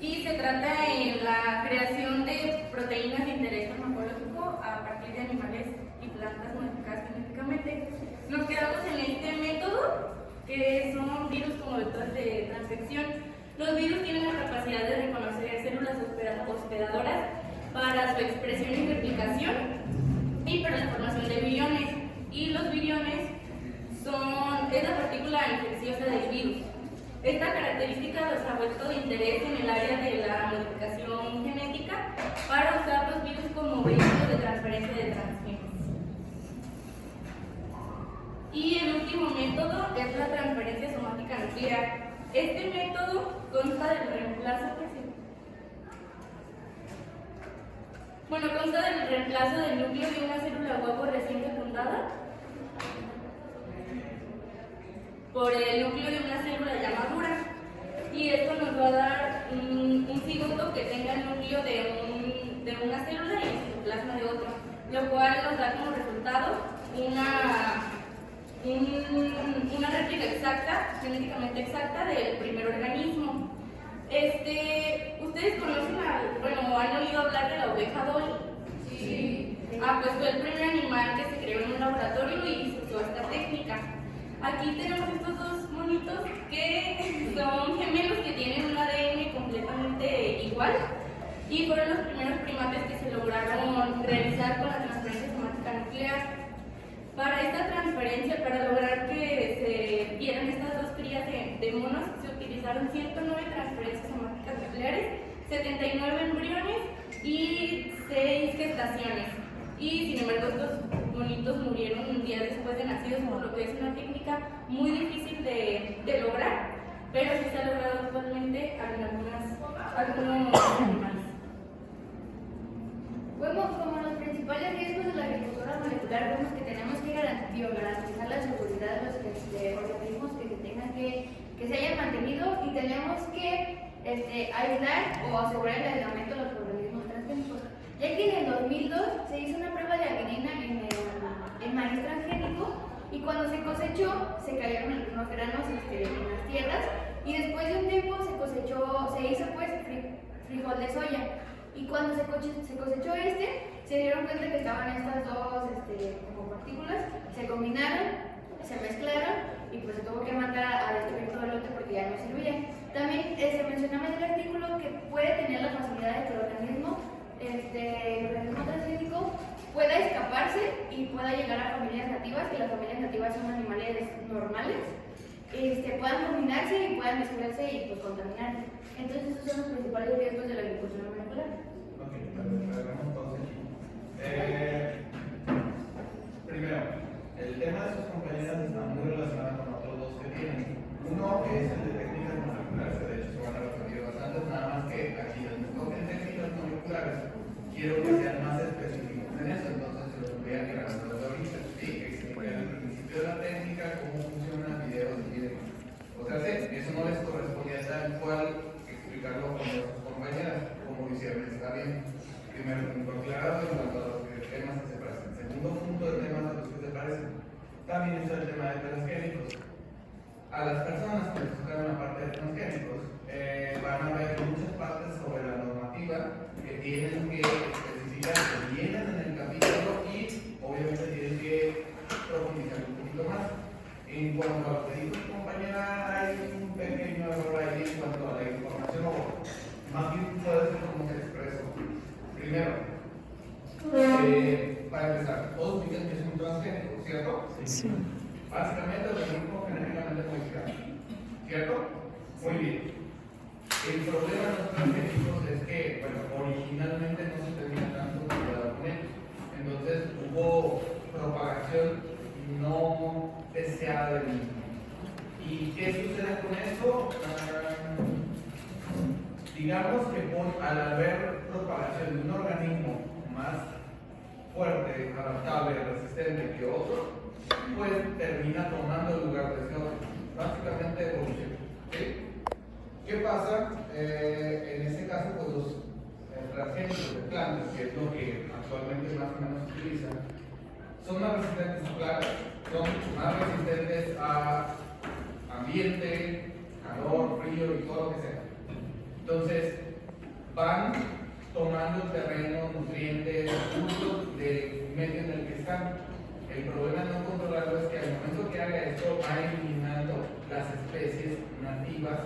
y se trata en la creación de proteínas de interés farmacológico a partir de animales y plantas modificadas genéticamente. Nos quedamos en este método, que son virus como vectores de transfección. Los virus tienen la capacidad de reconocer células hospedadoras para su expresión y replicación y para la formación de viriones. Y los viriones es la partícula infecciosa del virus. Esta característica los ha vuelto de interés en el área de la modificación genética para usar los virus como vehículos de transferencia de transgenes. Y el último método es la transferencia somática nuclear. Este método consta del reemplazo del núcleo de una célula huevo recién fecundada por el núcleo de una célula ya madura, y esto nos va a dar un cigoto que tenga el núcleo de una célula y el citoplasma de otra, lo cual nos da como resultado una réplica exacta, genéticamente exacta del primer organismo. ¿Ustedes conocen han oído hablar de la oveja Dolly? Sí. Pues fue el primer animal que se creó en un laboratorio y se usó esta técnica. Aquí tenemos estos dos monitos que son gemelos que tienen un ADN completamente igual y fueron los primeros primates que se lograron realizar con la transferencia somática nuclear. Para esta transferencia, para lograr que se dieran estas dos crías de monos, se utilizaron 109 transferencias somáticas nucleares, 79 embriones y 6 gestaciones. Y sin embargo, estos monitos murieron un día después de nacidos, por lo que es una técnica muy difícil de lograr, pero sí se ha logrado actualmente en algunos animales. Vemos como los principales riesgos de la agricultura molecular, vemos que tenemos que garantizar la seguridad de los organismos que se hayan mantenido, y tenemos que aislar o asegurar el aislamiento de los organismos transgénicos. Ya que en el 2002 se hizo una prueba de adenina en maíz transgénico, y cuando se cosechó se cayeron algunos granos en las tierras, y después de un tiempo se hizo pues frijol de soya. Y cuando se cosechó se dieron cuenta que estaban estas dos como partículas, se combinaron, se mezclaron y pues se tuvo que matar a destruir todo el lote porque ya no servía. También se mencionaba en el artículo que puede tener la facilidad de que el organismo transgénico pueda escaparse y pueda llegar a familias nativas, que las familias nativas son animales normales, puedan combinarse y puedan mezclarse y pues contaminarse. Entonces esos son los principales riesgos de la agricultura molecular. Ok, vemos todos aquí. Primero, el tema de sus compañeras está muy relacionado con otros dos que tienen. Uno es el de técnicas moleculares, que de hecho se van a referir bastante, nada más que aquí donde toquen técnicas moleculares, quiero que sean más específicos en eso, entonces se los voy a quedar de ahorita, ¿sí? Explicar el principio de la técnica, cómo funcionan videos y demás. O sea, eso no les correspondía tal cual explicarlo con sus compañeras, como lo hicieron, está bien. Primero punto aclarado en cuanto a los temas que se parecen. Segundo punto de temas a los que se parecen. También está el tema de transgénicos. A las personas que les tocaron la parte de transgénicos, van a ver muchas partes sobre la normativa que tienen que especificar, que vienen en el capítulo y obviamente tienen que profundizar un poquito más. En cuanto a lo que dijo mi compañera, hay un pequeño error ahí en cuanto a la información, o más bien puede ser como se expresó. Primero, para empezar, todos dicen que es un transgénico, ¿cierto? Sí. Básicamente el organismo genéticamente modificado, ¿cierto? Muy bien. El problema de los transgénicos es que, bueno, originalmente no se tenía tanto cuidado con ellos. Entonces hubo propagación no deseada del mismo. ¿Y qué sucede con eso? Digamos que al haber propagación de un organismo más fuerte, adaptable, resistente que otro, pues termina tomando el lugar de ese otro. Básicamente evolución. ¿Sí? ¿Qué pasa? En este caso, pues los transgénicos de plantas, que es lo que actualmente más o menos se utiliza, son más resistentes a plagas, son más resistentes a ambiente, calor, frío y todo lo que sea. Entonces, van tomando terreno, nutrientes, usos del medio en el que están. El problema de no controlarlo es que al momento que haga esto va eliminando las especies nativas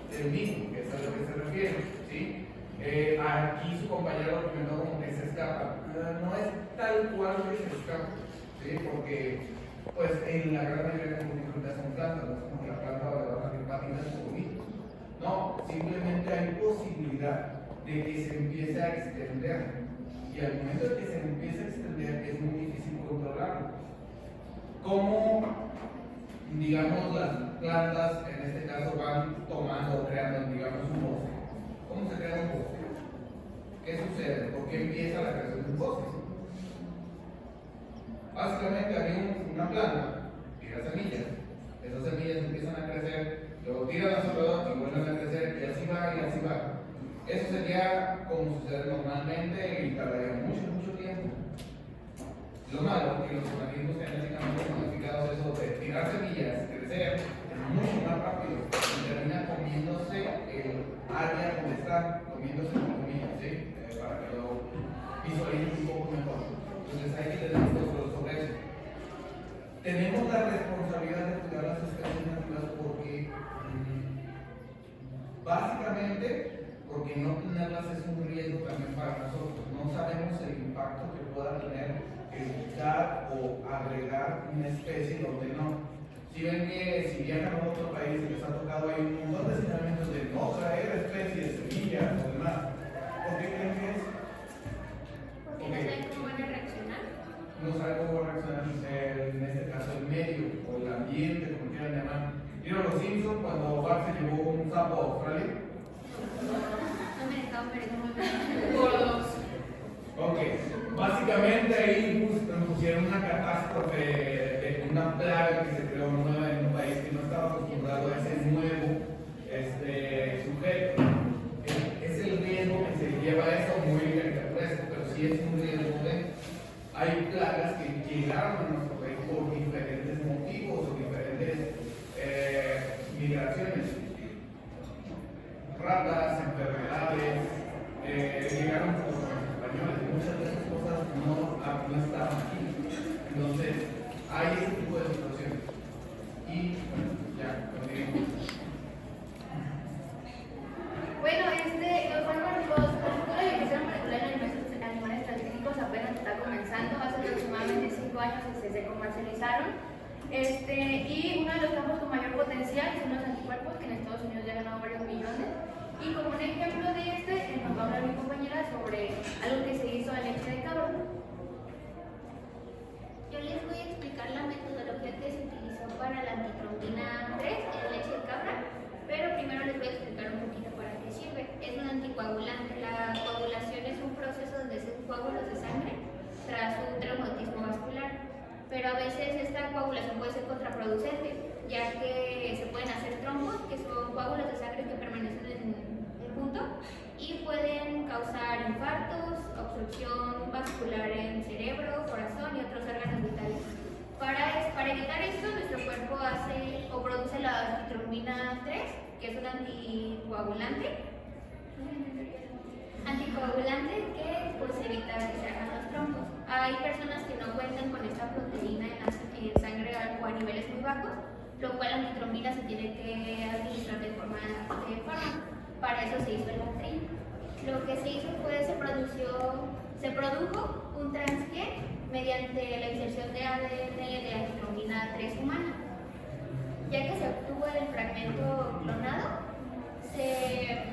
del mismo, que es a lo que se refiere, ¿sí? Aquí su compañero lo comentó como que se escapa. No es tal cual que se escapa, ¿sí? Porque pues en la gran mayoría de las frutas son plantas, no es como la planta va a salir patitas o bonito. No, simplemente hay posibilidad de que se empiece a extender. Y al momento de que se empiece a extender es muy difícil controlarlo. ¿Cómo, digamos, las plantas en este caso van tomando o creando, digamos, un bosque? ¿Cómo se crea un bosque? ¿Qué sucede? ¿Por qué empieza la creación de un bosque? Básicamente había una planta, tira semillas, esas semillas empiezan a crecer, luego tiran a su alrededor y vuelven a crecer, y así va, y así va. Eso sería como sucede normalmente y tardaría mucho tiempo. Lo malo es que los organismos genéticamente modificados, eso de tirar semillas, crecer, es mucho más rápido y termina comiéndose el área donde está, comiéndose la comida, ¿sí? Para que lo visualicen un poco mejor. Entonces hay que tener un control sobre eso. Tenemos la responsabilidad de cuidar las especies nativas porque básicamente porque no tenerlas es un riesgo también para nosotros. No sabemos el impacto que pueda tener el quitar o agregar una especie donde no. Si ven que si viajan a otro país y les ha tocado ahí un montón de señalamientos de no traer especies, semillas o demás, ¿por qué creen que es? Porque no saben cómo van a reaccionar. No saben cómo va a reaccionar en este caso el medio o el ambiente, como quieran llamar. ¿Vieron los Simpsons cuando Bart se llevó un sapo a Australia? No me dejaban ver eso muy bien. Gordos. Ok, básicamente ahí pusieron una catástrofe de una plaga que se creó nueva en un país que no estaba acostumbrado a ese nuevo sujeto. Es el riesgo que se lleva a eso muy caricaturesco, pero sí es un riesgo de. Hay plagas que llegaron a nuestro país por diferentes motivos o diferentes migraciones. Ratas, enfermedades, llegaron por los españoles, muchas de esas cosas no estaban aquí. Entonces, hay ese tipo de situaciones. Y bueno, ya, continuemos. Bueno, los fármacos, la educación molecular en animales transgénicos apenas está comenzando, hace aproximadamente 5 años que se comercializaron. Y uno de los campos con mayor potencial son los anticuerpos, que en Estados Unidos ya han ganado varios millones. Y como un ejemplo de nos va a hablar mi compañera sobre algo que se hizo en leche de cabra. Yo les voy a explicar la metodología que se utilizó para la antitrombina 3 en leche de cabra, pero primero les voy a explicar un poquito para qué sirve. Es un anticoagulante. La coagulación es un proceso donde se coágulos de sangre tras un traumatismo vascular. Pero a veces esta coagulación puede ser contraproducente, ya que se pueden hacer trombos, que son coágulos de sangre que permanecen en un punto y pueden causar infartos, obstrucción vascular en cerebro, corazón y otros órganos vitales. Para evitar esto, nuestro cuerpo hace o produce la antitrombina 3, que es un anticoagulante que pues evita que se hagan los trombos. Hay personas que no cuentan con esta proteína en sangre o a niveles muy bajos, lo cual la antitrombina se tiene que administrar de forma de fármaco. Para eso se hizo el Bactrim. Lo que se hizo fue se produjo un transgen mediante la inserción de ADN de antitrombina 3 humana. Ya que se obtuvo el fragmento clonado, se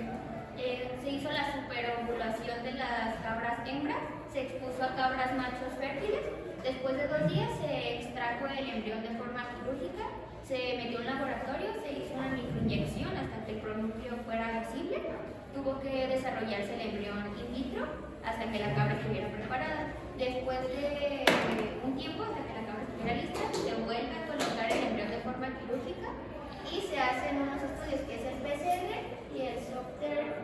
hizo la superovulación de las cabras hembras, se expuso a cabras machos fértiles. Después de 2 días se extrajo el embrión de forma quirúrgica, se metió en un laboratorio, se hizo una microinyección hasta que el pronúcleo fuera visible. Tuvo que desarrollarse el embrión in vitro hasta que la cabra estuviera preparada. Después de un tiempo, hasta que la cabra estuviera lista, se vuelve a colocar el embrión de forma quirúrgica y se hacen unos estudios que es el PCR y el software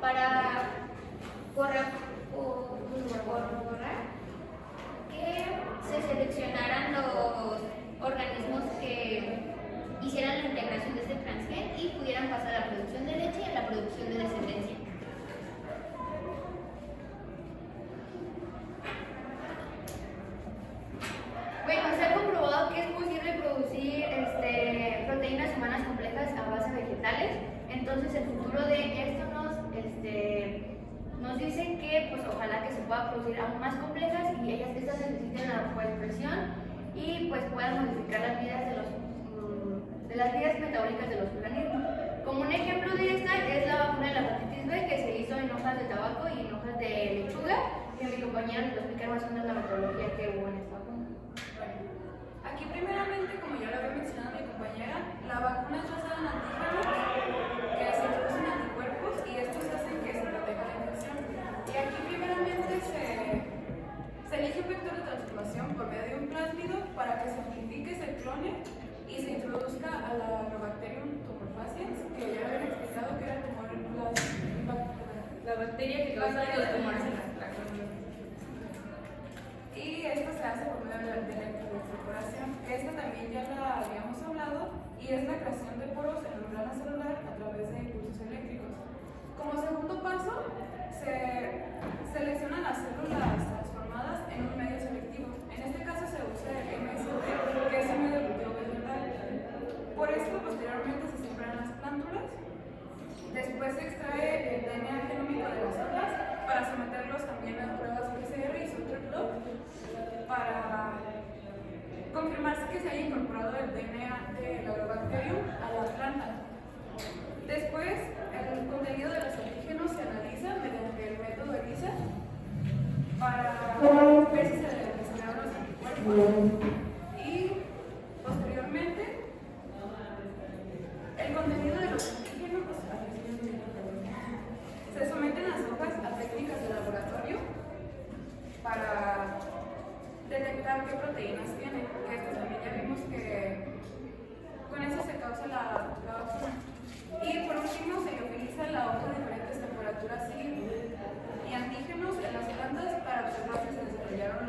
para corroborar que se seleccionaran los organismos que hicieran la integración de este transgen y pudieran pasar a la producción de leche y a la producción de descendencia. Entonces el futuro de esto nos dicen que pues ojalá que se pueda producir aún más complejas y estas necesiten la presión y pues puedan modificar las vidas de las vías metabólicas de los organismos. Como un ejemplo de esta es la vacuna de la hepatitis B que se hizo en hojas de tabaco y en hojas de lechuga, que mi compañero nos va a explicar más o menos la metodología que hubo en esta vacuna. Aquí primeramente, como ya lo había mencionado mi compañera, la vacuna es basada en antígenos que se producen anticuerpos y estos hacen que se proteja la infección. Y aquí primeramente se elige un vector de transformación por medio de un plásmido para que se amplifique, se clone y se introduzca a la Agrobacterium tumefaciens, que ya habían explicado que era como La bacteria que causa los tumores en las placas. y esto se hace por medio de la electrodestructuración, que esta también ya la habíamos hablado, y es la creación de poros en la membrana celular a través de impulsos eléctricos. Como segundo paso, se seleccionan las células transformadas en un medio selectivo. En este caso se usa el MST, que es un medio evolutivo vegetal. Por esto, posteriormente se siembran las plántulas. Después se extrae el DNA genómico de las células para someterlos también a pruebas PCR y Suture-Blot para confirmarse que se haya incorporado el DNA del Agrobacterium a la planta. Después, el contenido de los antígenos se analiza mediante el método ELISA para ver si se desarrollan los anticuerpos. Y posteriormente, el contenido de los antígenos se someten las hojas a técnicas de laboratorio para detectar qué proteínas tienen, que esto también ya vimos que con eso se causa la vacuna. Y por último se utiliza la hoja a diferentes temperaturas y antígenos en las plantas para observar si se desarrollaron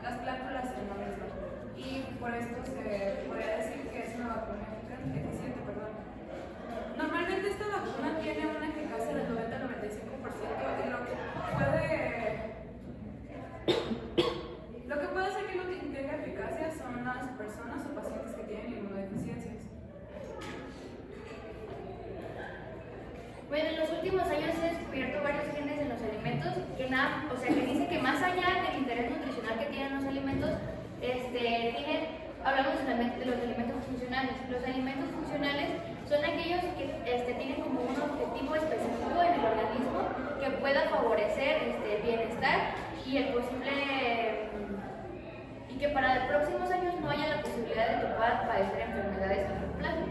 las plántulas en la misma. Y por esto se podría decir que es una vacuna eficiente. Normalmente esta vacuna tiene una eficacia del 90-95% y lo que puede hacer que no tenga eficacia son las personas o pacientes que tienen inmunodeficiencias. Bueno, en los últimos años se han descubierto varios genes en los alimentos que dice que más allá del interés nutricional que tienen los alimentos, hablamos de los alimentos funcionales. Los alimentos funcionales son aquellos que tienen como un objetivo específico en el organismo que pueda favorecer bienestar y que para próximos años no haya la posibilidad de que puedan padecer enfermedades a largo plazo.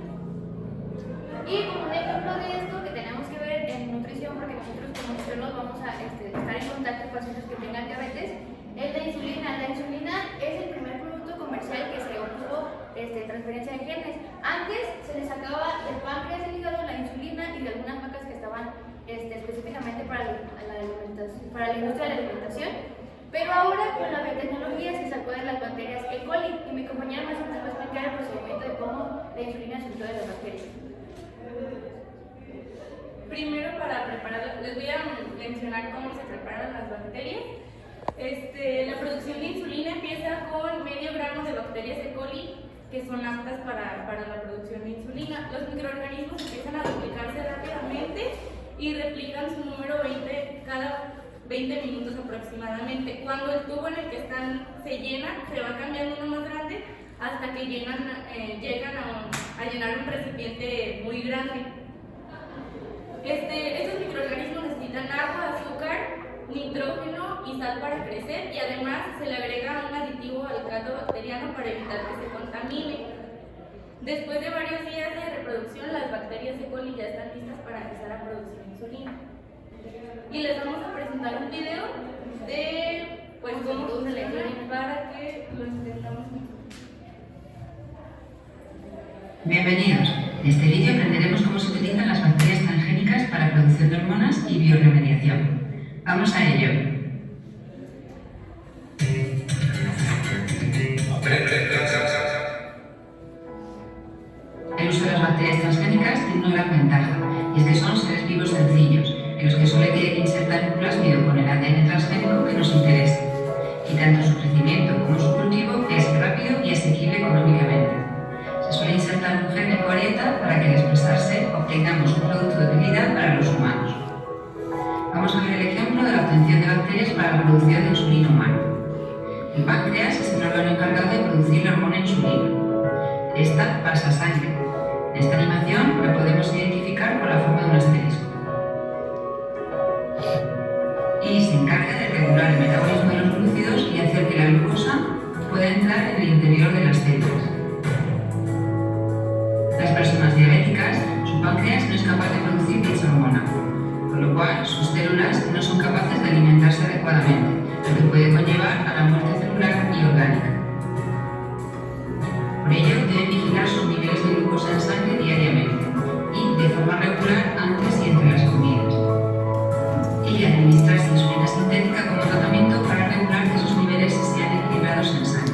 Y como un ejemplo de esto que tenemos que ver en nutrición, porque nosotros como nutriólogos vamos a estar en contacto con pacientes que tengan diabetes, es la insulina. La insulina es el primer producto comercial que se obtuvo transferencia de genes. Antes se le sacaba del páncreas, del hígado, la insulina y de algunas vacas que estaban específicamente para la industria de la alimentación. Pero ahora con la biotecnología se sacó de las bacterias E. coli y mi compañera más o menos va a explicar el procedimiento de cómo la insulina surgió de las bacterias. Primero, para preparar, les voy a mencionar cómo se preparan las bacterias. La producción de insulina empieza con medio gramo de bacterias E. coli que son aptas para la producción de insulina. Los microorganismos empiezan a duplicarse rápidamente y replican su número 20 cada 20 minutos aproximadamente. Cuando el tubo en el que están se llena, se va cambiando uno más grande hasta que llegan a llenar un recipiente muy grande. Estos microorganismos necesitan agua, azúcar, nitrógeno y sal para crecer, y además se le agrega un aditivo al caldo bacteriano para evitar que se contamine. Después de varios días de reproducción, las bacterias E. coli ya están listas para empezar a producir insulina. Y les vamos a presentar un video de cómo se selecciona para que lo entendamos mejor. Bienvenidos. En este vídeo aprenderemos cómo se utilizan las bacterias transgénicas para la producción de hormonas y bioremediación. Vamos a ello. El uso de las bacterias transgénicas tiene una gran ventaja, y es que son seres vivos sencillos, en los que solo hay que insertar un plásmido con el ADN transgénico que nos interese, y tanto su crecimiento como su cultivo es rápido y asequible económicamente. Se suele insertar un gen de 40 para que al expresarse obtenga obtengamos un producto de utilidad para los humanos. Vamos a ver el ejemplo de la obtención de bacterias para la producción de insulina humana. El páncreas es el órgano encargado de producir la hormona insulina. Esta pasa a sangre. En esta animación la podemos identificar por la forma de un asterisco. Y se encarga de regular el metabolismo de los glúcidos y hacer que la glucosa pueda entrar en el interior de las células. Las personas diabéticas, su páncreas no es capaz de producir dicha hormona, con lo cual sus células no son capaces de alimentarse adecuadamente, lo que puede conllevar a la muerte celular y orgánica. Por ello, deben vigilar sus niveles de glucosa en sangre diariamente y de forma regular antes y entre las comidas. Y administrarse insulina sintética como tratamiento para regular que esos niveles sean equilibrados en sangre.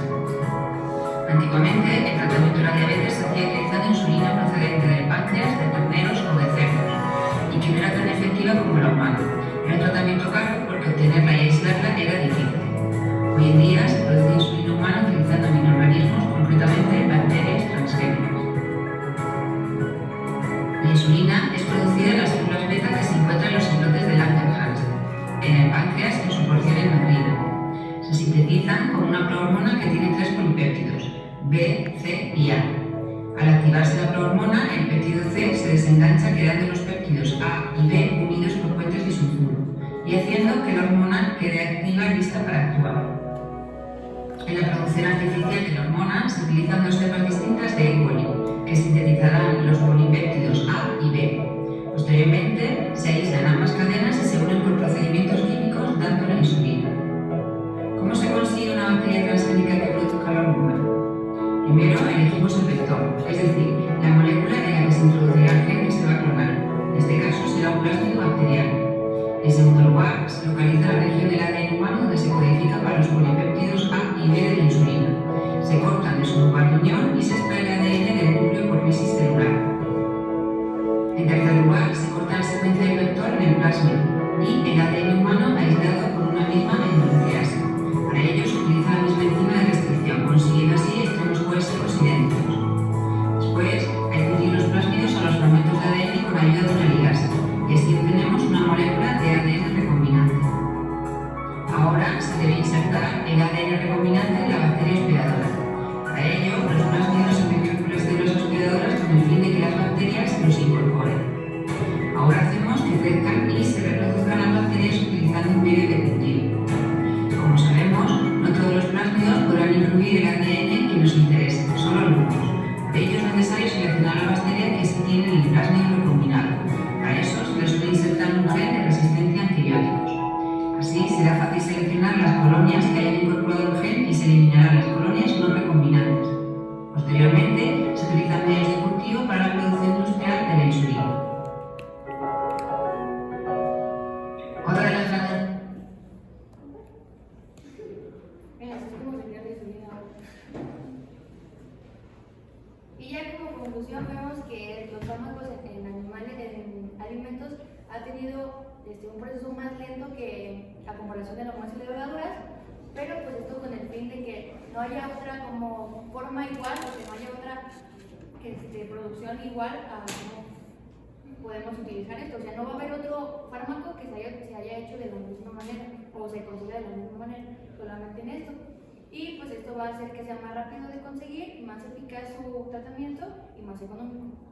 Antiguamente, el tratamiento de la diabetes se hacía utilizando insulina procedente del páncreas, de terneros o de cerdos, y que no era tan efectiva como la humana. Era un tratamiento caro porque obtenerla y aislarla era difícil. Hoy en día se produce insulina humana utilizando microorganismos, concretamente bacterias transgénicas. La insulina es producida en las células beta que se encuentran en los islotes de Langerhans, en el páncreas en su porción endocrina. Se sintetizan como una prohormona que tiene 3 polipéptidos, B, C y A. Al activarse la prohormona, el péptido C se desengancha quedando los péptidos A y B unidos por puentes disulfuro y haciendo que la hormona quede activa y lista para actuar. En la producción artificial de la hormona se utilizan 2 cepas distintas de E. coli, que sintetizarán los polipéptidos A y B. Posteriormente, se aíslan ambas cadenas y se unen por procedimientos químicos dando la insulina. ¿Cómo se consigue una bacteria transgénica que produzca la hormona? Primero elegimos el vector, es decir, la molécula en la que se introducirá el gen que se va a clonar. En este caso será un plásmido bacteriano. En segundo lugar, se localiza la región del ADN humano donde se codifica para los polipéptidos A y B de la insulina. Se cortan de su lugar de unión y se extrae el ADN del núcleo por mesis celular. En tercer lugar, se corta la secuencia del vector en el plásmido y el ADN humano aislado por una misma endonucleasa. Para ello se utiliza la misma enzima de restricción, consiguiendo así extremos cohesivos idénticos. Después, hay que unir los plásmidos a los fragmentos de ADN con ayuda de una ligasa, y así obtenemos una molécula de ADN recombinante. Ahora se debe insertar el ADN recombinante en la bacteria hospedadora. Para ello, los plásmidos se mezclan con las células hospedadoras con el fin de que las bacterias los incorporen. Ahora hacemos que crezcan y se reproduzcan las bacterias utilizando un medio de cultivo. Como sabemos, no todos los plásmidos podrán incluir el ADN que nos interese, solo algunos. Por ello es necesario seleccionar la bacteria que sí tiene el plásmido recombinado. Para eso se les suele insertar un gen de resistencia a antibióticos. Así será fácil seleccionar las colonias que hayan incorporado el gen y se eliminarán las colonias no recombinantes. Posteriormente, se utilizan medios de cultivo para la producción industrial de la insulina. Otra de las grandes... Venga, así es como se crea la insulina ahora. Y ya como conclusión vemos que los fármacos en animales, en alimentos, ha tenido un proceso más lento que a comparación de hormonas y levaduras, pero pues esto con el fin de que no haya otra como forma igual o que no haya otra producción igual a cómo podemos utilizar esto. O sea, no va a haber otro fármaco que se haya hecho de la misma manera o se consiga de la misma manera, solamente en esto. Y pues esto va a hacer que sea más rápido de conseguir, más eficaz su tratamiento y más económico.